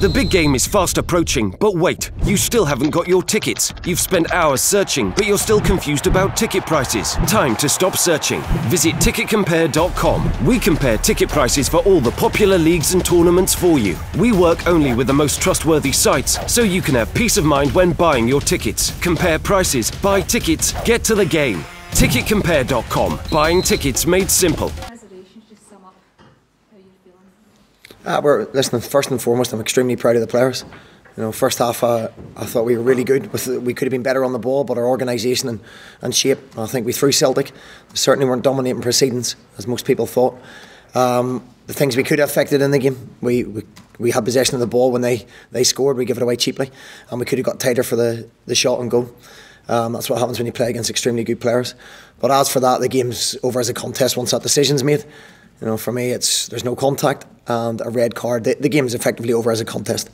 The big game is fast approaching, but wait, you still haven't got your tickets. You've spent hours searching, but you're still confused about ticket prices. Time to stop searching. Visit ticketcompare.com. We compare ticket prices for all the popular leagues and tournaments for you. We work only with the most trustworthy sites, so you can have peace of mind when buying your tickets. Compare prices, buy tickets, get to the game. Ticketcompare.com. Buying tickets made simple. Listen, first and foremost, I'm extremely proud of the players. You know, first half I thought we were really good. We could have been better on the ball, but our organisation and shape, I think we threw Celtic. We certainly weren't dominating proceedings, as most people thought. The things we could have affected in the game, we had possession of the ball when they scored, we give it away cheaply, and we could have got tighter for the shot and goal. That's what happens when you play against extremely good players. But as for that, the game's over as a contest once that decision's made. You know, for me, there's no contact and a red card. The game is effectively over as a contest.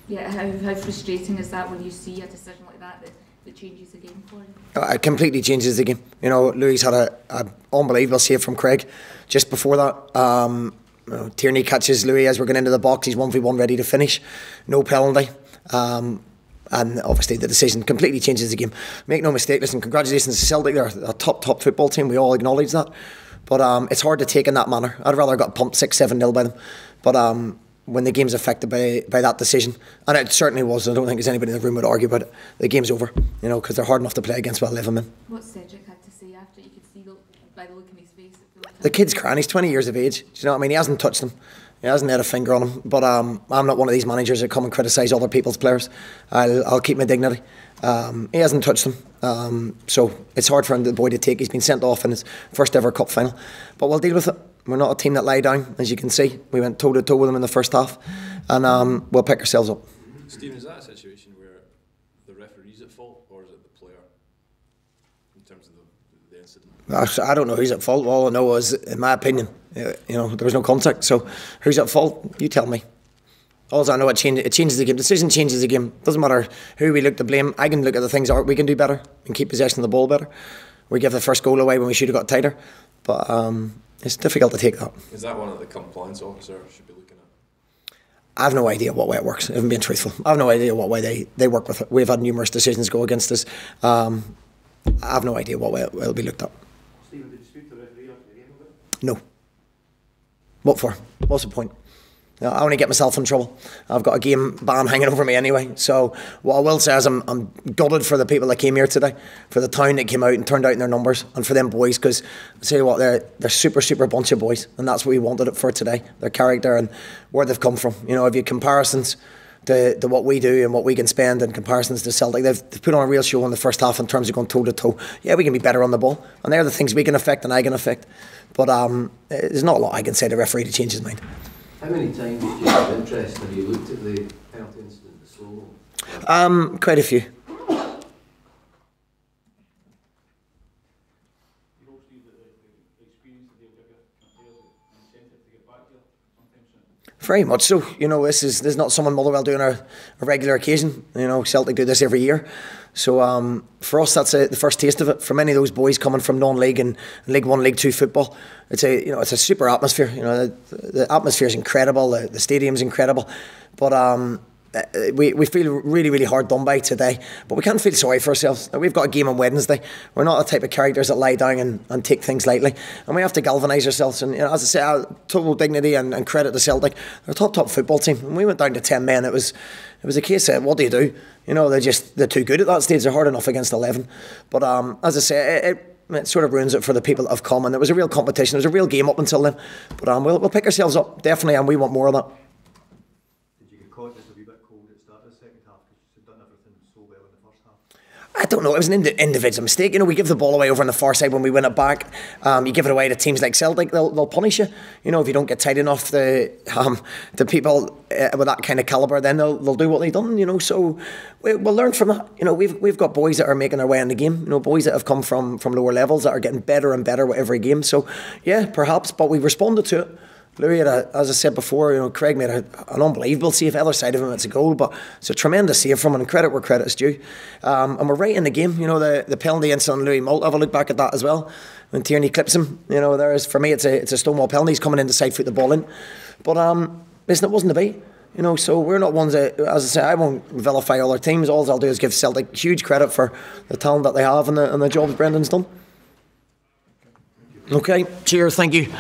Yeah, how frustrating is that when you see a decision like that changes the game for you? It completely changes the game. You know, Louis had an unbelievable save from Craig just before that. You know, Tierney catches Louis as we're going into the box. He's 1v1 ready to finish. No penalty. And obviously the decision completely changes the game. Make no mistake, listen, congratulations to Celtic. They're a top football team. We all acknowledge that. But it's hard to take in that manner. I'd rather have got pumped 6-7-0 by them. But when the game's affected by that decision, and it certainly was, I don't think there's anybody in the room would argue about it, the game's over, you know, because they're hard enough to play against while living in. What Cedric had to say after, you could see by the look in his face. The kid's crying, he's 20 years of age, do you know what I mean? He hasn't touched them. He hasn't had a finger on him, but I'm not one of these managers that come and criticise other people's players. I'll keep my dignity. He hasn't touched them, so it's hard for the boy to take. He's been sent off in his first ever cup final, but we'll deal with it. We're not a team that lie down, as you can see. We went toe to toe with them in the first half, and we'll pick ourselves up. Stephen, is that a situation where the referee's at fault, or is it the player in terms of the incident? I don't know who's at fault. All I know is, in my opinion, you know, there was no contact. So who's at fault? You tell me. All I know, it changes the game. Decision changes the game. Doesn't matter who we look to blame. I can look at the things that we can do better and keep possession of the ball better. We give the first goal away when we should have got tighter, but it's difficult to take that. Is that one that the compliance officer should be looking at? I have no idea what way it works, if I'm being truthful. I have no idea what way they work with it. We've had numerous decisions go against us. I have no idea what way it will be looked at. Stephen, did you speak to the referee after the game about it? No. What for? What's the point? I only get myself in trouble. I've got a game ban hanging over me anyway. So what I will say is I'm gutted for the people that came here today, for the town that came out and turned out in their numbers, and for them boys, because I tell you what, they're super bunch of boys, and that's what we wanted it for today. Their character and where they've come from. You know, if you comparisons to what we do and what we can spend in comparisons to Celtic, they've put on a real show in the first half in terms of going toe to toe. Yeah, we can be better on the ball, and they're the things we can affect and I can affect. But there's not a lot I can say to the referee to change his mind. How many times, did you have interest, have you looked at the penalty incident, the slow-mo? Quite a few. Very much so. You know, this is not someone Motherwell doing a regular occasion. You know, Celtic do this every year. So for us, that's the first taste of it. For many of those boys coming from non-league and League 1, League 2 football, it's a super atmosphere. You know, the atmosphere is incredible. The stadium's incredible. But we feel really hard done by today. But we can't feel sorry for ourselves. We've got a game on Wednesday. We're not the type of characters that lie down and take things lightly. And we have to galvanise ourselves. And you know, as I say, total dignity and credit to Celtic. They're a top football team. When we went down to 10 men, it was a case of, what do you do? You know, they're too good at that stage. They're hard enough against 11. But as I say, it sort of ruins it for the people that have come. And it was a real competition. It was a real game up until then. But we'll pick ourselves up, definitely, and we want more of that. Did you get caught just a wee bit cold at the start of the second half because you'd done everything so well in the first half? I don't know, it was an individual mistake. You know, we give the ball away over on the far side when we win it back. You give it away to teams like Celtic, they'll punish you. You know, if you don't get tight enough, the people with that kind of calibre, then they'll do what they've done. You know, so we'll learn from that. You know, we've got boys that are making their way in the game. You know, boys that have come from lower levels that are getting better and better with every game. So yeah, perhaps, but we responded to it. Louis, as I said before, you know, Craig made an unbelievable save. Other side of him, it's a goal, but it's a tremendous save from him, and credit where credit is due. And we're right in the game. You know, the penalty incident on Louis Moult, have a look back at that as well. When Tierney clips him, you know, for me, it's a stonewall penalty. He's coming in to side foot the ball in. But listen, it wasn't to be. You know, so we're not ones that, as I say, I won't vilify other teams. All I'll do is give Celtic huge credit for the talent that they have and the jobs Brendan's done. Okay, cheers, thank you.